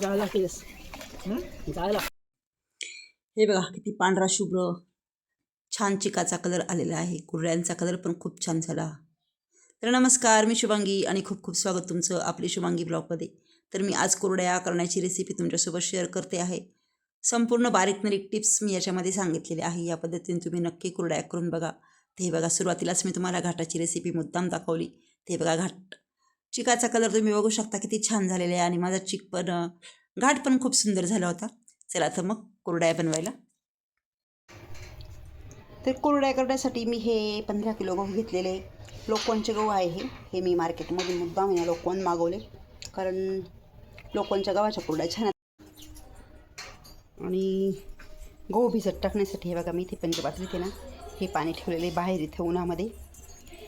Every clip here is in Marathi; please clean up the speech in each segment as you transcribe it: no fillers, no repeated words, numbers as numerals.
जायला केस जायला. हे बघा किती पांढरा शुभ्र छान चिकाचा कलर आलेला आहे. कुरड्यांचा कलर पण खूप छान झाला. तर नमस्कार, मी शुभांगी आणि खूप खूप स्वागत तुमचं आपली शुभांगी ब्लॉगमध्ये. तर मी आज कुरड्या करण्याची रेसिपी तुमच्यासोबत शेअर करते आहे. संपूर्ण बारीक निरीक टिप्स मी याच्यामध्ये सांगितलेले आहे. या पद्धतीने तुम्ही नक्की कुरड्या करून बघा. ते बघा, सुरुवातीलाच मी तुम्हाला घाटाची रेसिपी मुद्दाम दाखवली. ते बघा, चिकाचा कलर तुम्ही बघू शकता किती छान झालेला आहे आणि माझा चिक पण घाट पण खूप सुंदर झाला होता. चला तर मग कुरड्या बनवायला. तर कुरड्या करण्यासाठी मी हे 15 किलो गहू घेतलेले. लोकवनचे गहू आहे हे मी मार्केटमधून मुद्दाम आहे लोकवन मागवले, कारण लोकवनच्या गव्हाच्या कुरड्या छान. आणि गहू भिजत टाकण्यासाठी हे बघा, मी इथे पंचपात्रीत ना हे पाणी ठेवलेले बाहेर इथे उन्हामध्ये,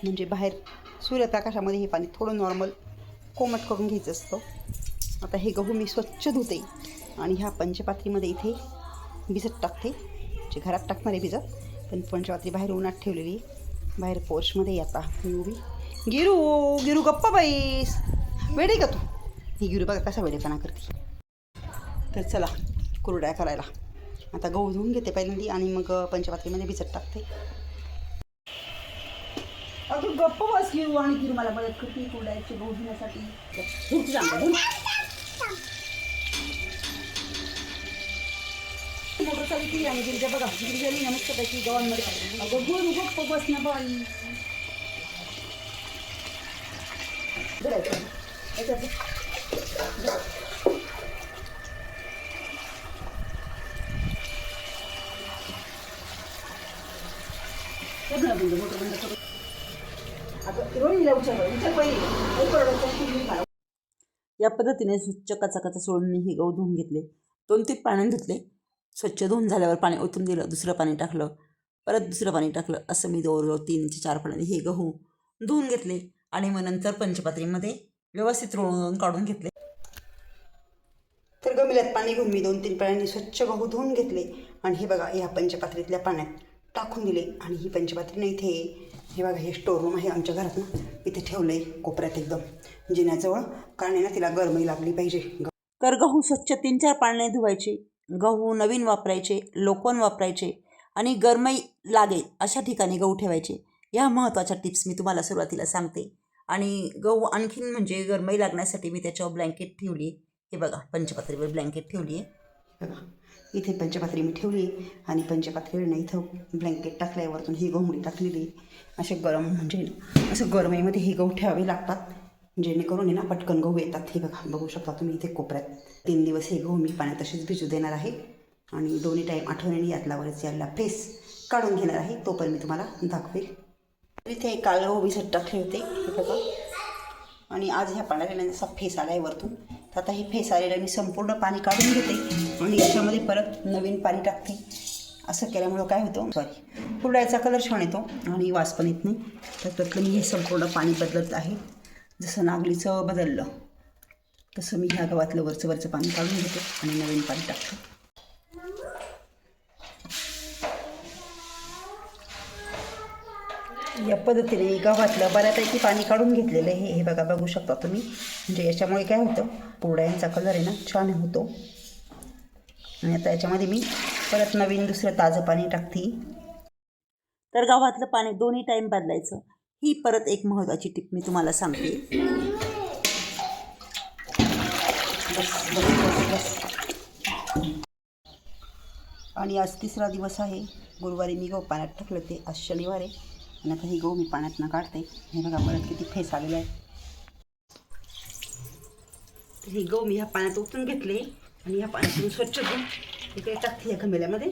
म्हणजे बाहेर सूर्यप्रकाशामध्ये हे पाणी थोडं नॉर्मल कोमट करून घ्यायचं असतं. आता हे गहू मी स्वच्छ धुते आणि ह्या पंचपात्रीमध्ये इथे भिजत टाकते. जे घरात टाकणार आहे भिजत, पण पंचपात्री बाहेर उन्हात ठेवलेली, बाहेर पोर्चमध्ये. आता मी उभी. गिरू गप्पा बाईस, वेडे का तू? ही गिरू बघा कसा वेडेपणा करते. तर चला कुरड्या करायला. आता गहू धुवून घेते पहिल्यांदा आणि मग पंचपात्रीमध्ये भिजत टाकते. अगं गप्प बस गिरू. आणि गिरू मला मदत करते कुरड्याचे गहू धुण्यासाठी. मोटर चालू केली आणि गिरजा बघा गिरजाली ना मस्त पैकी गव्हांमध्ये. अगं गिरू गप्प बस ना बाई. या पद्धतीने स्वच्छ कचाकचा सोडून मी हे गहू धुवून घेतले. 2-3 पाण्याने धुतले. स्वच्छ धुवून झाल्यावर पाणी ओतून दिलं, दुसरं पाणी टाकलं, परत दुसरं पाणी टाकलं, असं मी 3-4 पाण्याने हे गहू धुवून घेतले. आणि मग नंतर पंचपात्रीमध्ये व्यवस्थित रोळून काढून घेतले. तर गमिल्यात पाणी घेऊन मी 2-3 पाण्याने स्वच्छ गहू धुवून घेतले आणि हे बघा ह्या पंचपात्रीतल्या पाण्यात टाकून दिले. आणि ही पंचपात्री इथे हे बघा, हे स्टोर रूम आहे आमच्या घरात ना, इथे ठेवलं आहे कोपऱ्यात एकदम जिन्याजवळ, कारण ना तिला गरमी लागली पाहिजे. तर गहू स्वच्छ 3-4 पाण्याने धुवायचे. गहू नवीन वापरायचे, लोकवन वापरायचे आणि गरमाई लागेल अशा ठिकाणी गहू ठेवायचे. ह्या महत्त्वाच्या टिप्स मी तुम्हाला सुरुवातीला सांगते. आणि गहू आणखीन म्हणजे गरमाई लागण्यासाठी मी त्याच्यावर ब्लँकेट ठेवली. हे बघा, पंचपात्रीवर ब्लँकेट ठेवली आहे. बघा इथे पंचपात्री मी ठेवली आणि पंचपात्रीवर ना इथं ब्लँकेट टाकल्यावरतून ही गहू टाकलेली. असे गरम म्हणजे असं गरमाईमध्ये ही गहू ठेवावे लागतात, जेणेकरून ना पटकन गहू येतात. हे बघा, बघू शकता तुम्ही इथे कोपऱ्यात. 3 दिवस हे गहू मी पाण्यात तसेच भिजू देणार आहे आणि दोन्ही टाईम आठवणीने यातला वरच याला फेस काढून घेणार आहे. तो पण मी तुम्हाला दाखवेल. इथे काल गहू भिजत टाकले होते हे बघा, आणि आज ह्या पाण्याला जसा फेस आला आहे वरतून, तर आता हे फेस आलेलं मी संपूर्ण पाणी काढून घेते आणि याच्यामध्ये परत नवीन पाणी टाकते. असं केल्यामुळं काय होतं, कुरड्याचा कलर छान येतो आणि वास पण येत नाही. तर त्यातलं मी हे संपूर्ण पाणी बदलत आहे. जसं नागलीचं बदललं तसं मी ह्या गव्हातलं वरचं पाणी काढून घेते आणि नवीन पाणी टाकते. या पद्धतीने गव्हातलं बऱ्यापैकी पाणी काढून घेतलेलं आहे. हे बघा, बघू शकता तुम्ही. म्हणजे याच्यामुळे काय होतं, कुरड्यांचा कलर आहे ना छान होतो. आणि आता याच्यामध्ये मी परत नवीन दुसरं ताजं पाणी टाकते. तर गव्हातलं पाणी दोन्ही टाईम बदलायचं. ही परत एक महत्त्वाची टिप मी तुम्हाला सांगते. आणि आज 3रा दिवस आहे. गुरुवारी मी गहू पाण्यात टाकलं, ते आज शनिवार आहे. आणि आता ही गहू मी पाण्यातनं काढते. हे बघा परत किती फेस आलेला आहे. तर ही गहू मी ह्या पाण्यात ओतून घेतले आणि ह्या पाण्यातून स्वच्छ धुवून इकडे टाकते या घमेल्यामध्ये.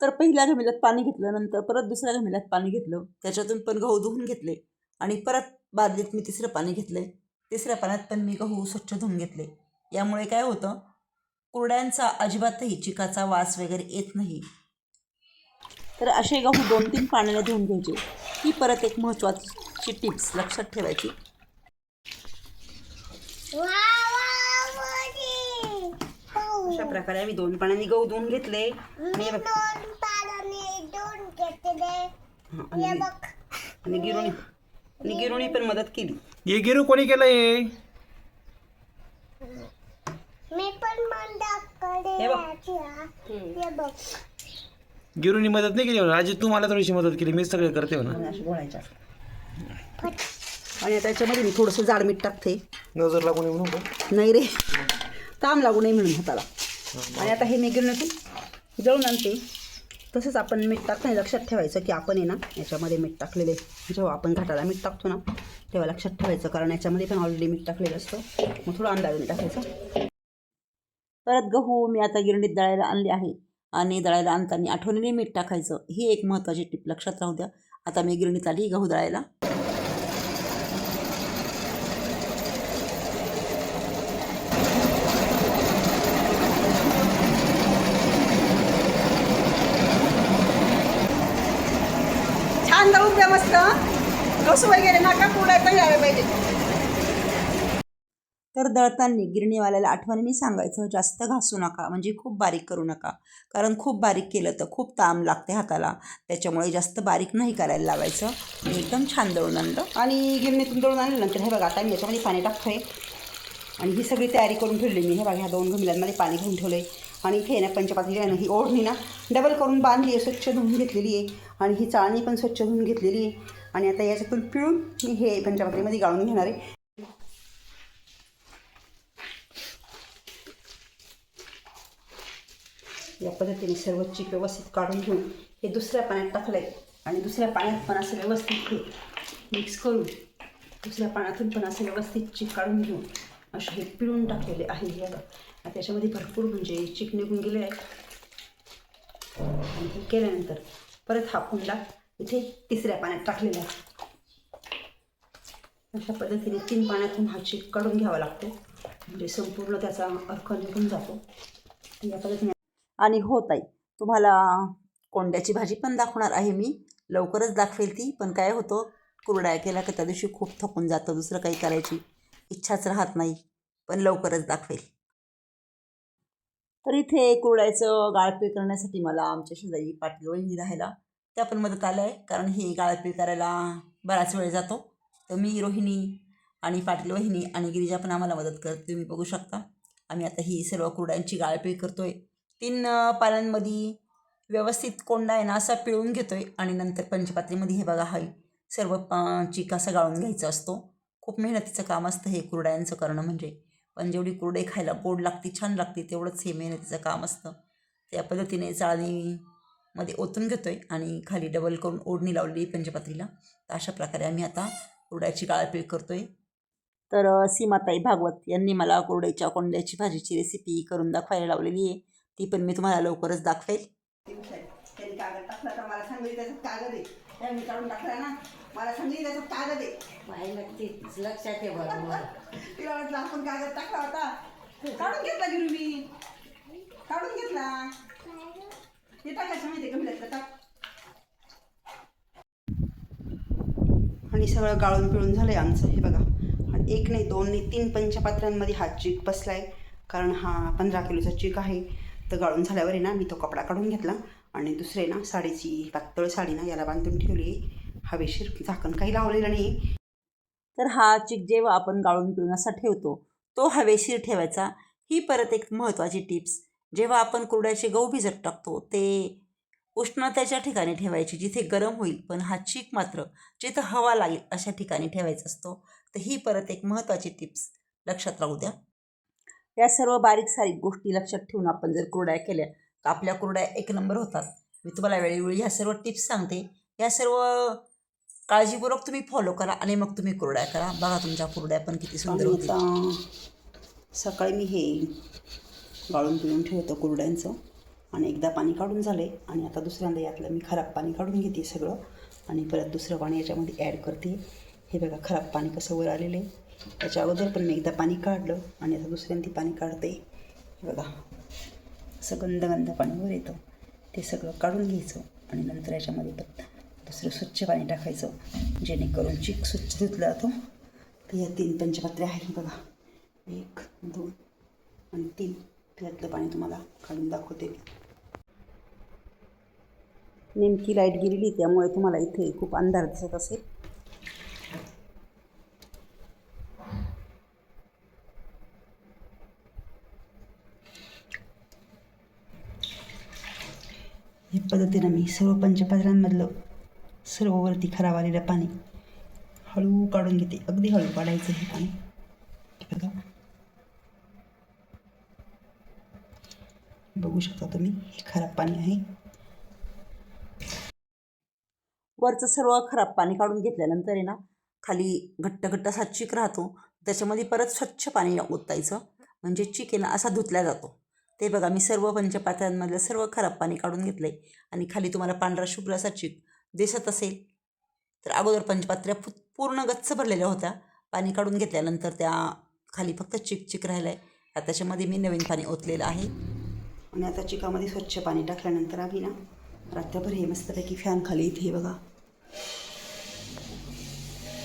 तर पहिल्या घमेल्यात पाणी घेतलं, नंतर परत दुसऱ्या घमेल्यात पाणी घेतलं, त्याच्यातून पण गहू धुवून घेतले आणि परत बादलीत मी 3रं पाणी घेतलं. 3ऱ्या पाण्यात पण मी गहू स्वच्छ धुवून घेतले. यामुळे काय होतं, कुरड्यांचा अजिबातही चिकाचा वास वगैरे येत नाही. तर असे गहू 2-3 पाण्याने धुवून घ्यायचे. ही परत एक महत्त्वाची टिप्स लक्षात ठेवायची. अशा प्रकारे आम्ही 2 पाण्याने गहू धुवून घेतले. आणि गिरून आणि गिरुणी पण मदत केली. हे गिरू कोणी केलं हे? मी पण हे बघ. हे बघ. गिरूनी मदत नाही केली आजी, तू मला थोडीशी मदत केली, मीच सगळे करते हो ना. आणि अशी गोळायच्या. आणि त्याच्यामध्ये मी थोडंसं जाड मीठ टाकते. नजर लागून येऊ नको. नाही रे, काम लागू नये म्हणून हाताला. आणि आता हे मी गिरणीतून जळून आणते. तसंच आपण मीठ टाकताना लक्षात ठेवायचं की आपण आहे ना याच्यामध्ये मीठ टाकलेले. जेव्हा आपण घाटाला मीठ टाकतो ना तेव्हा लक्षात ठेवायचं, कारण याच्यामध्ये पण ऑलरेडी मीठ टाकलेलं असतं. मग थोडं अंदाजाने टाकायचं. परत गहू मी आता गिरणीत दळायला आणले आहे आणि दळायला आणताना आठवणीने मीठ टाकायचं. ही एक महत्त्वाची टिप लक्षात राहू द्या. आता मी गिरणीत आली गहू दळायला. छान दळून द्या मस्त. कसं वगैरे नका कुरड्या पण यायला पाहिजे. तर दळताना गिरणीवाल्याला आठवणीने सांगायचं जास्त घासू नका, म्हणजे खूप बारीक करू नका, कारण खूप बारीक केलं तर खूप ताम लागते हाताला. त्याच्यामुळे जास्त बारीक नाही करायला लावायचं. एकदम छान दळून आणलं. आणि गिरणीतून दळून आणल्यानंतर हे बघा आता मी याच्यामध्ये पाणी टाकतोय आणि ही सगळी तयारी करून ठेवली मी. हे बघा ह्या 2 घमिल्यांमध्ये पाणी घेऊन ठेवलं आहे. आणि इथे ना पंचपात्री आहे ना, ही ओढणी ना डबल करून बांधली आहे, स्वच्छ धुवून घेतलेली आहे. आणि ही चाळणी पण स्वच्छ धुवून घेतलेली आहे. आणि आता याच्यातून पिळून मी हे पंचपात्रीमध्ये गाळून घेणार आहे. या पद्धतीने सर्व चीक व्यवस्थित काढून घेऊन हे दुसऱ्या पाण्यात टाकलं आहे. आणि दुसऱ्या पाण्यात पण असं व्यवस्थित हे मिक्स करून दुसऱ्या पाण्यातून पण असं व्यवस्थित चीक काढून घेऊन असे हे पिळून टाकलेले आहे. हे आता त्याच्यामध्ये भरपूर म्हणजे चीक निघून गेले आहे. आणि हे केल्यानंतर परत हा कुंडा इथे तिसऱ्या पाण्यात टाकलेला आहे. अशा पद्धतीने 3 पाण्यातून हा चीक काढून घ्यावा लागतो, म्हणजे संपूर्ण त्याचा अर्क निघून जातो. या पद्धतीने. आणि हो ताई, तुम्हाला कोंड्याची भाजी पण दाखवणार आहे मी. लवकरच दाखवेल ती. पण काय होतं, कुरड्या केल्या का त्या दिवशी खूप थकून जातं, दुसरं काही करायची इच्छाच राहत नाही. पण लवकरच दाखवेल. तर इथे कुरड्याचं गाळपीळ करण्यासाठी मला आमच्या शेजारी पाटील वहिनी राहायला त्या पण मदत आल्या आहे, कारण हे गाळपीळ करायला बराच वेळ जातो. तर मी, रोहिणी आणि पाटील वहिनी आणि गिरिजा पण आम्हाला मदत करते. तुम्ही बघू शकता आम्ही आता ही सर्व कुरड्यांची गाळपीळ करतो आहे. 3 पाण्यामध्ये व्यवस्थित कोंडा आहे ना असा पिळून घेतो आहे. आणि नंतर पंचपात्रीमध्ये हे बघा हा सर्व चीक असा गाळून घ्यायचा असतो. खूप मेहनतीचं काम असतं हे कुरड्यांचं करणं म्हणजे. पण जेवढी कुरडे खायला गोड लागते, छान लागते, तेवढंच हे मेहनतीचं काम असतं. त्या पद्धतीने चाळणीमध्ये ओतून घेतो आहे आणि खाली डबल करून ओढणी लावलेली पंचपात्रीला. तर अशा प्रकारे आम्ही आता कुरड्याची गाळपीळ करतो आहे. तर सीमाताई भागवत यांनी मला कुरड्याच्या कोंड्याची भाजीची रेसिपी करून दाखवायला लावलेली आहे. ती पण मी तुम्हाला लवकरच दाखवेल. त्यांनी कागद टाकला तर मला सांगितलं त्याच्यात कागद आहे. त्यांनी काढून टाकला ना, मला सांगितलं त्याच्यात कागद आहे. पाहिलं ते लक्षात आहे बरोबर. तिला वाटलं आपण कागद टाकला होता. काढून घेतला गिरू मी, काढून घेतला. हे टाकायचं माहिती का मिळालं टाक. आणि सगळं गाळून पिळून झालं आहे आमचं. हे बघा, आणि 1 नाही 2 नाही 3 पंचपात्रांमध्ये हा चीक बसला आहे, कारण हा 15 किलोचा चीक आहे. तर गाळून झाल्यावर आहे ना मी तो कपडा काढून घेतला आणि दुसरे ना साडीची पातळ साडी ना याला बांधून ठेवली. हवेशीर, झाकण काही लावलेलं नाही. तर हा चीक जेव्हा आपण गाळून पिळून असा ठेवतो तो हवेशीर ठेवायचा. ही परत एक महत्त्वाची टिप्स. जेव्हा आपण कुरड्याचे गहू भिजत टाकतो ते उष्णतेच्या ठिकाणी ठेवायची, जिथे गरम होईल. पण हा चीक मात्र जिथं हवा लागेल अशा ठिकाणी ठेवायचा असतो. तर ही परत एक महत्त्वाची टिप्स लक्षात राहू द्या. या सर्व बारीक सारीक गोष्टी लक्षात ठेवून आपण जर कुरड्या केल्या तर आपल्या कुरड्या 1 नंबर होतात. मी तुम्हाला वेळोवेळी ह्या सर्व टिप्स सांगते. या सर्व काळजीपूर्वक तुम्ही फॉलो करा आणि मग तुम्ही कुरड्या करा. बघा तुमच्या कुरड्या पण किती सुंदर होतात. सकाळी मी हे गाळून पिळून ठेवतो कुरड्यांचं आणि एकदा पाणी काढून झालं आहे. आणि आता दुसऱ्यांदा यातलं मी खराब पाणी काढून घेते सगळं आणि परत दुसरं पाणी याच्यामध्ये ॲड करते. हे बघा खराब पाणी कसं वर आलेलं आहे. त्याच्या अगोदर पण मी एकदा पाणी काढलं आणि आता दुसऱ्यांदा पाणी काढते. हे बघा असं गंध पाणी वर येतं, ते सगळं काढून घ्यायचं आणि नंतर याच्यामध्ये पण दुसरं स्वच्छ पाणी टाकायचं, जेणेकरून चीक स्वच्छ धुतला जातो. तर या 3 पंचपात्रे आहेत बघा, 1 2 आणि 3. त्यातलं पाणी तुम्हाला काढून दाखवते. नेमकी लाईट गेलेली त्यामुळे तुम्हाला इथे खूप अंधार दिसत असेल. पद्धतीनं मी सर्व पंचपात्रांमधलं सर्व वरती खराब आलेलं पाणी हळू काढून घेते. अगदी हळू काढायचं हे पाणी. बघा, बघू शकता तुम्ही, हे खराब पाणी आहे. वरचं सर्व खराब पाणी काढून घेतल्यानंतर आहे ना, खाली घट्ट घट्ट असा चिक राहतो, त्याच्यामध्ये परत स्वच्छ पाणी ओतायचं, म्हणजे चिक आहे ना असा धुतला जातो. ते बघा, मी सर्व पंचपात्रांमधलं सर्व खराब पाणी काढून घेतलं आहे. आणि खाली तुम्हाला पांढरा शुभ्र असा चिक दिसत असेल. तर अगोदर पंचपात्र्या पूर्ण गच्च भरलेल्या होत्या. पाणी काढून घेतल्यानंतर त्या खाली फक्त चिक राहिलं आहे. आता त्याच्यामध्ये मी नवीन पाणी ओतलेलं आहे. आणि आता चिकामध्ये स्वच्छ पाणी टाकल्यानंतर आम्ही ना रात्रभर हे मस्तपैकी फॅन खाली, इथे बघा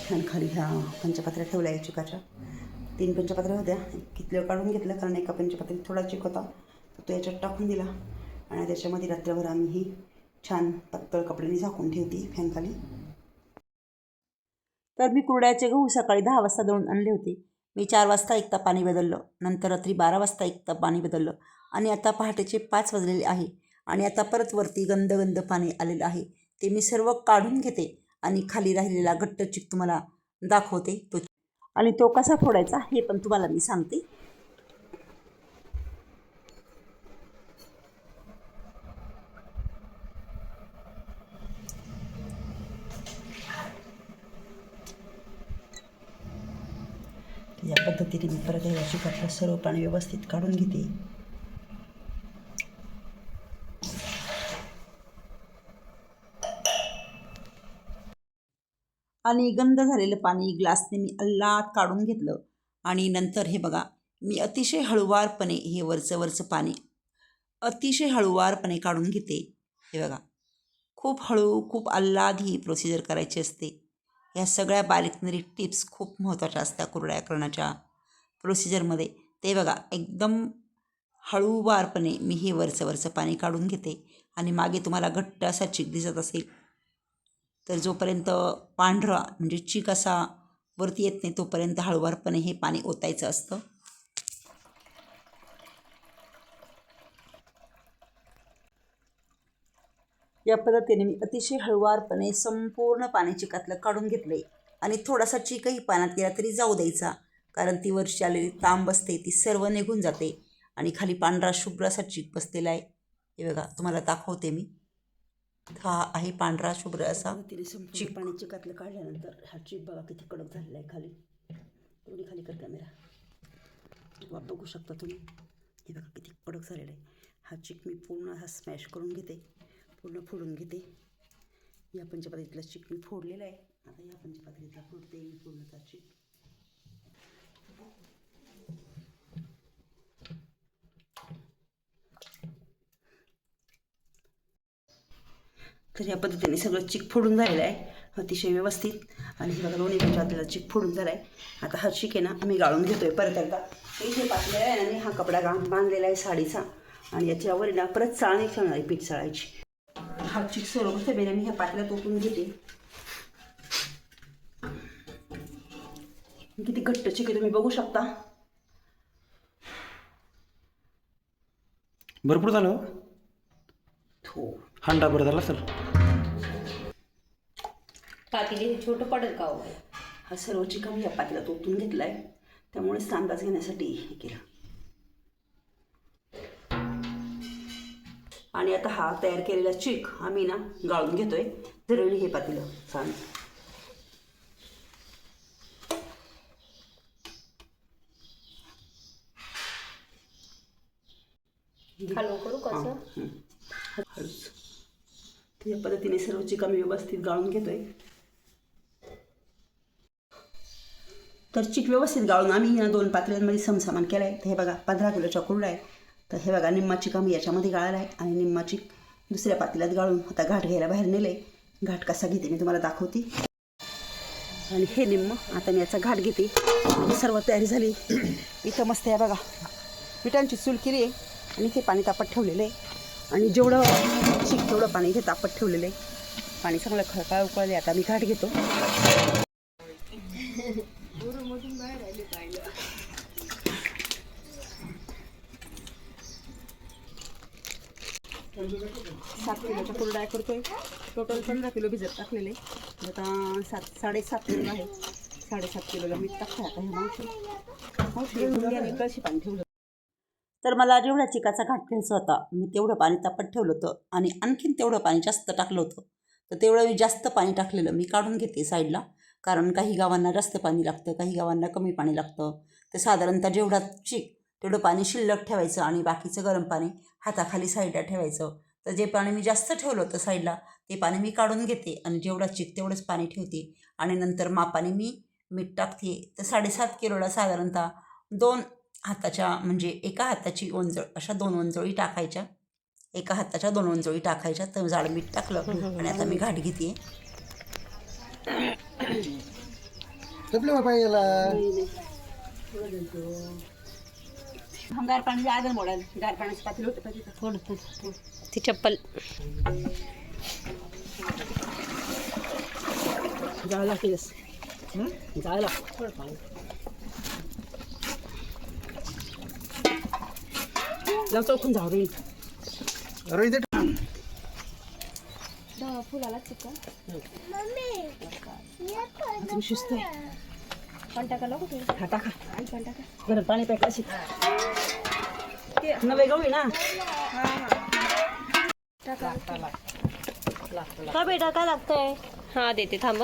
फॅन खाली ह्या पंचपात्र्या ठेवल्या आहे चिकाच्या. 3 पंचपात्र्या होत्या, कितलं काढून घेतलं कारण एका पंचपात्रीत थोडा चिक होता, तर तो याच्यात टाकून दिला. आणि त्याच्यामध्ये रात्रभर आम्ही ही छान पातळ कपड्याने झाकून ठेवते फॅन खाली. तर मी कुरड्याचे गहू सकाळी 10 वाजता दळून आणले होते. मी 4 वाजता एकदा पाणी बदललं, नंतर रात्री 12 वाजता एकदा पाणी बदललं, आणि आता पहाटेचे 5 वाजलेले आहे. आणि आता परत वरती गंद पाणी आलेलं आहे. ते मी सर्व काढून घेते आणि खाली राहिलेला घट्ट चिक तुम्हाला दाखवते. आणि तो कसा फोडायचा हे पण तुम्हाला मी सांगते. या पद्धतीने मी परत या चिकातलं सर्व पाणी व्यवस्थित काढून घेते. आणि गंद झालेलं पाणी ग्लासने मी अल्लात काढून घेतलं. आणि नंतर हे बघा, मी अतिशय हळुवारपणे हे वरचं पाणी अतिशय हळुवारपणे काढून घेते. हे बघा, खूप हळू, खूप अल्लाद ही प्रोसिजर करायची असते. ह्या सगळ्या बारीक टिप्स खूप महत्त्वाच्या असतात कुरड्या करण्याच्या प्रोसिजरमध्ये. ते बघा, एकदम हळूवारपणे मी हे वरचं पाणी काढून घेते. आणि मागे तुम्हाला घट्ट असा चिक दिसत असेल, तर जोपर्यंत पांढरा म्हणजे चिक असा वरती येत नाही तोपर्यंत हळूवारपणे हे पाणी ओतायचं असतं. या पद्धतीने मी अतिशय हळुवारपणे संपूर्ण पाणी चिकातलं काढून घेतलं आहे. आणि थोडासा चिकही पाण्यात गेला तरी जाऊ द्यायचा, कारण ती वरची आलेली तांब असते ती सर्व निघून जाते. आणि खाली पांढरा शुभ्र असा चिक बसलेला आहे. हे बघा, तुम्हाला दाखवते मी. हा आहे पांढरा शुभ्र असा चिक. पाणी चिकातलं काढल्यानंतर हा चिक बघा किती कडक झालेला आहे. खाली थोडी खाली कर कॅमेरा, बघू शकता तुम्ही. हे बघा किती कडक झालेला आहे. हा चिक मी पूर्ण हा स्मॅश करून घेते, पूर्ण फोडून घेते. या पंचपात्रीतला चिक मी फोडलेला आहे. आता या पंचपात्रीतला फोडते मी पूर्णचा चिक. तर या पद्धतीने सगळं चिक फोडून झालेलं आहे अतिशय व्यवस्थित. आणि हे बघा, दोन्ही पंचपात्रीला चिक फोडून झाला आहे. आता हा चिक आहे ना आम्ही गाळून घेतोय परत एकदा. इथे पातलेला आहे आणि हा कपडा बांधलेला आहे साडीचा. आणि याच्यावर ना परत चाळणी ठेवणार आहे, पीठ चाळायची. हा चिक सर्व मस्त बेने मी ह्या पातल्यात ओतून घेते. किती घट्ट चिक आहे तुम्ही बघू शकता. भरपूर झालं हो, हांडाभर झाला सर. पातेली छोटं पडेल का हो? हा सर्व चिक मी या पातल्यात ओतून घेतला आहे, त्यामुळेच अंदाज घेण्यासाठी हे केलं. आणि आता हा तयार केलेला चिक आम्ही ना गाळून घेतोय. जरळी हे पातेलं छान. हलवं करू कसं? हळूच. या पद्धतीने सर्व चिक आम्ही व्यवस्थित गाळून घेतोय. तर चिक व्यवस्थित गाळून आम्ही या 2 पातेल्यांमध्ये समसमान केलं आहे. तर हे बघा 15 किलोच्या कुरडा आहे. तर हे बघा, निम्मा चिक आम्ही याच्यामध्ये गाळला आहे आणि निम्मा चिक दुसऱ्या पातेल्यात गाळून आता घाट घ्यायला बाहेर नेलं आहे. घाट कसा घेते मी तुम्हाला दाखवते. आणि हे निम्म आता मी याचा घाट घेते. सर्व तयारी झाली. इथं मस्त आहे बघा, पिठांची चूल केली आहे आणि इथे पाणी तापत ठेवलेलं आहे. आणि जेवढं चिक तेवढं पाणी इथे तापत ठेवलेलं आहे. पाणी चांगलं खळखळ उकळले. आता मी घाट घेतो. 7 किलोच्या कुरड्या करतोय. टोटल 15 किलो भिजत टाकलेले. आता 7.5 किलो आहे. 7.5 किलोला मीठ टाकते. आता हे मावशी आणि कळशी पाणी ठेवलं. तर मला जेवढा चिकाचा घाट घ्यायचा होता मी तेवढं पाणी तापत ठेवलं होतं आणि आणखीन तेवढं पाणी जास्त टाकलं होतं. तर तेवढं मी जास्त पाणी टाकलेलं मी काढून घेते साईडला, कारण काही गावांना जास्त पाणी लागतं, काही गावांना कमी पाणी लागतं. तर साधारणतः जेवढा चिक तेवढं पाणी शिल्लक ठेवायचं आणि बाकीचं गरम पाणी हाताखाली साईडला ठेवायचं. तर जे पाणी मी जास्त ठेवलं होतं साईडला ते पाणी मी काढून घेते आणि जेवढा चिक तेवढंच पाणी ठेवते आणि नंतर मापाने मी मीठ टाकते. तर 7.5 किलोला साधारणतः 2 हाताच्या म्हणजे एका हाताची ओंजळ अशा 2 ओंजळी टाकायच्या. एका हाताच्या 2 ओंजळी टाकायच्या. तर जाड मीठ टाकलं आणि आता मी घाट घेते. गार पाणी आदर मोडायला गार पाण्याचं पातेलं होतं पाहिजे थोडं ती चप्पल जाळं लागते. जाळं लागतं थोडं पाणी लाव चौकून जाऊ रे. फुलाला चिकन तुम्ही शिस्त पण टाकायला कुठे हा टाका. आई पण टाका गरम पाणी प्यायला शिक नवे गहू आहे ना. का बेटा काय लागतंय. हा देते थांब.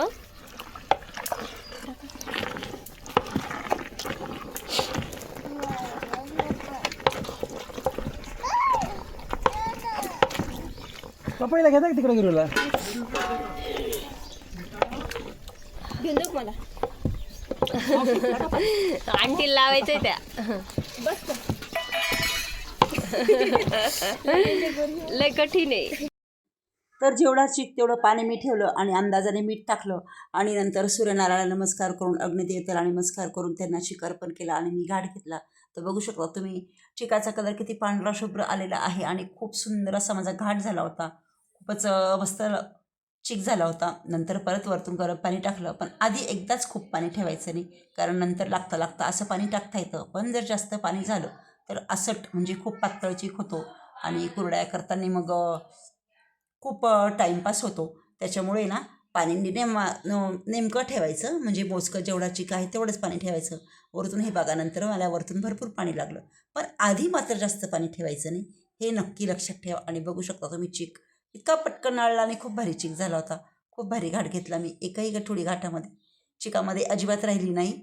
पपईला घेता तिकडे गिरूला घेऊन जाऊ मला आंटीला लावायचंय त्या. लय कठीण आहे. तर जेवढा चिक तेवढं पाणी मी ठेवलं आणि अंदाजाने मीठ टाकलं आणि नंतर सूर्यनारायणाला नमस्कार करून अग्निदेवतेला नमस्कार करून त्यांना चिक अर्पण केला आणि मी घाट घेतला. तर बघू शकता तुम्ही चिकाचा कलर किती पांढरा शुभ्र आलेला आहे आणि खूप सुंदर असा माझा घाट झाला होता. खूपच मस्त चिक झाला होता. नंतर परत वरतून गरम पाणी टाकलं, पण आधी एकदाच खूप पाणी ठेवायचं नाही, कारण नंतर लागता असं पाणी टाकता येतं. पण जर जास्त पाणी झालं तर असट म्हणजे खूप पातळ चिक होतो आणि कुरड्या करताना मग खूप टाईमपास होतो. त्याच्यामुळे ना पाणी नेमकं ठेवायचं, म्हणजे मोजकं जेवढा चिक आहे तेवढंच पाणी ठेवायचं. वरतून हे बघा नंतर मला वरतून भरपूर पाणी लागलं, पण आधी मात्र जास्त पाणी ठेवायचं नाही, हे नक्की लक्षात ठेवा. आणि बघू शकता तुम्ही चिक इतका पटकन नाळला आणि खूप भारी चिक झाला होता. खूप भारी घाट घेतला मी. एकही गठोडी घाटामध्ये चिकामध्ये अजिबात राहिली नाही.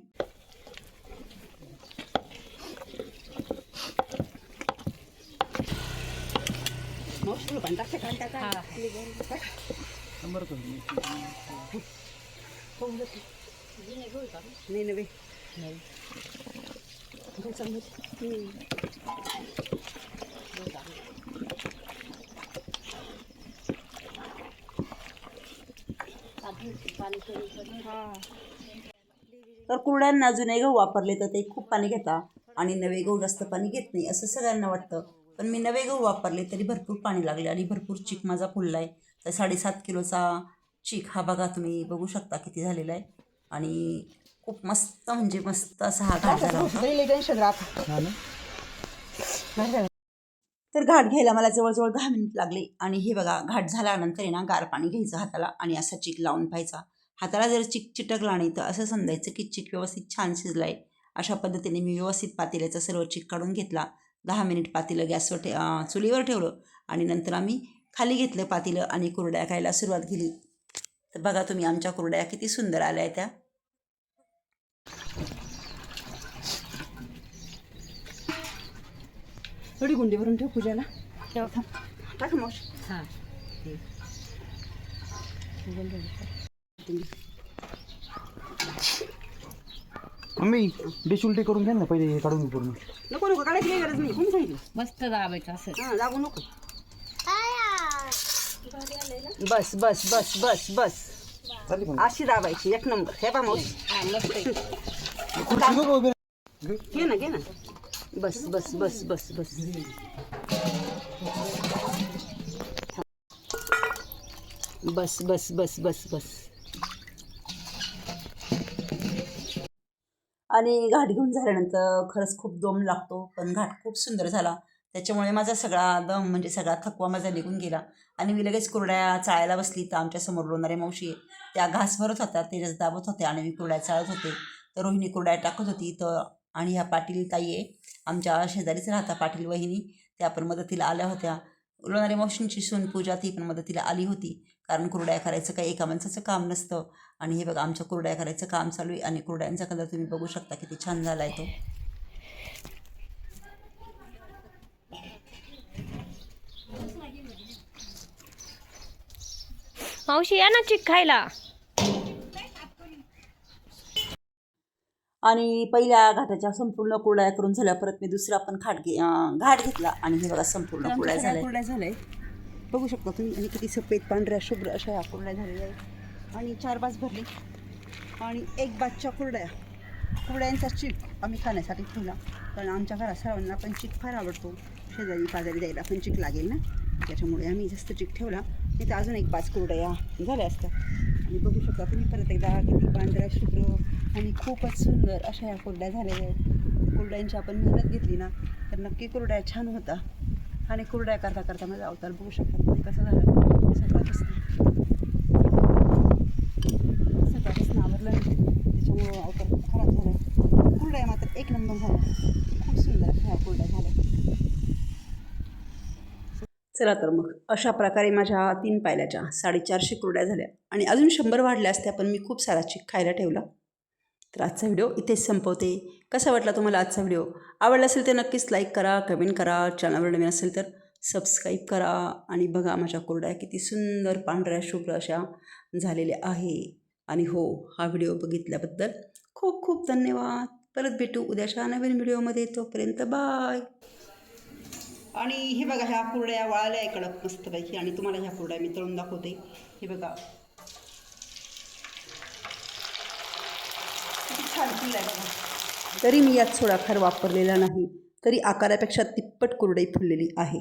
तर कुरड्यांना जुने गहू वापरले तर ते खूप पाणी घेतात आणि नवे गहू जास्त पाणी घेत नाही असं सगळ्यांना वाटतं. पण मी नवे गहू वापरले तरी भरपूर पाणी लागले आणि भरपूर चिक माझा फुलला आहे. तर 7.5 किलोचा चिक हा बघा तुम्ही बघू शकता किती झालेला आहे आणि खूप मस्त म्हणजे मस्त असा हा घाट झाला होता. तर घाट घ्यायला मला जवळजवळ 10 मिनिट लागले आणि हे बघा घाट झाल्यानंतर आहे ना गार पाणी घ्यायचं हाताला आणि असा चिक लावून पाहायचा. हाताला जर चिक चिटकला नाही तर असं समजायचं की चिक व्यवस्थित छान शिजला आहे. अशा पद्धतीने मी व्यवस्थित पातेल्याचा सर्व चिक काढून घेतला. 10 मिनिट पातेलं गॅसवर चुलीवर ठेवलं आणि नंतर आम्ही खाली घेतलं पातेलं आणि कुरड्या खायला सुरुवात केली. तर बघा तुम्ही आमच्या कुरड्या किती सुंदर आल्या आहेत त्या. थोडी गुंडी भरून ठेव पूजाला. टाक मावशी. हां मम्मी डिश उलटी करून घ्या ना पहिले, हे काढून पूर्ण. नको नको काढायची काही गरज नाही. कोण सांगितलं मस्त दाबायचं असं. हां लागू नको. बस बस बस बस बस अशी दाबायची. एक नंबर. हे पा मावशी घे ना घे ना. बस बस बस बस बस बस बस बस बस बस. आणि घाट घेऊन झाल्यानंतर खरंच खूप दम लागतो, पण घाट खूप सुंदर झाला. त्याच्यामुळे माझा सगळा दम म्हणजे सगळा थकवा माझा निघून गेला आणि मी लगेच कुरड्या चाळायला बसली. तर आमच्यासमोर लोणारे मावशी त्या घास भरत होत्या, तेजस दाबत होते आणि मी कुरड्या चाळत होते. तर रोहिणी कुरड्या टाकत होती. तर आणि ह्या पाटील ताई आहे आमच्या शेजारीच राहता, पाटील वहिनी, त्या पण मदतीला आल्या होत्या. लोणारे मावशींची सून पूजा ती पण मदतीला आली होती, कारण कुरड्या करायचं काही एका माणसाचं काम नसतं. आणि हे बघा आमच्या कुरड्या करायचं काम चालू आहे आणि कुरड्यांचा कलर तुम्ही बघू शकता किती छान झाला आहे तो. मावशी या ना चिक खायला. आणि पहिल्या घाटाच्या संपूर्ण कुरड्या करून झाल्या. परत मी दुसरा पण घाट घेतला आणि हे बघा संपूर्ण कुरड्या झाल्या बघू शकता तुम्ही. आणि किती सफेद पांढऱ्या शुभ्र अशा ह्या कुरड्या झालेल्या आहेत. आणि 4 बास भरली आणि 1 बासच्या कुरड्यांचा चिक आम्ही खाण्यासाठी ठेवला, कारण आमच्या घरात सर्वांना पण चिक फार आवडतो. शेजारी पाजारी द्यायला पण चिक लागेल ना, त्याच्यामुळे आम्ही जास्त चिक ठेवला. नाही तर अजून 1 बास कुरड्या झाल्या असत्या. आणि बघू शकता तुम्ही परत एकदा किती पांढऱ्या शुभ्र आणि खूपच सुंदर अशा ह्या कुरड्या झालेल्या आहेत. कुरड्यांची आपण मेहनत घेतली ना तर नक्की कुरड्या छान होता. आणि कुरड्या करता करता माझा अवतार बघू शकता तुम्ही कसा झाला. सकाळपासून आवरलं त्याच्यामुळं अवतार खूप खराब झाला. कुरड्या मात्र 1 नंबर झाला, खूप सुंदर अशा ह्या कुरड्या झाल्या. चला तर मग अशा प्रकारे माझ्या 3 पायल्याच्या 450 कुरड्या झाल्या आणि अजून 100 वाढल्या असत्या, पण मी खूप सारा चिक खायला ठेवला. तर आजचा व्हिडिओ इथेच संपवते. कसा वाटला तुम्हाला आजचा व्हिडिओ? आवडला असेल तर नक्कीच लाईक करा, कमेंट करा. चॅनलवर नवीन असेल तर सबस्क्राईब करा. आणि बघा माझ्या कुरड्या किती सुंदर पांढऱ्या शुभ्र अशा झालेल्या आहे. आणि हो, हा व्हिडिओ बघितल्याबद्दल खूप खूप धन्यवाद. परत भेटू उद्याच्या नवीन व्हिडिओमध्ये. तोपर्यंत बाय. आणि हे बघा ह्या कुरड्या वाळल्या आहे कडक मस्तपैकी. आणि तुम्हाला ह्या कुरड्या मी तळून दाखवते. हे बघा किती छान फुललं आहे बघा. तरी मी यात सोडा खार वापरलेला नाही, तरी आकारापेक्षा तिप्पट कुरडई फुललेली आहे.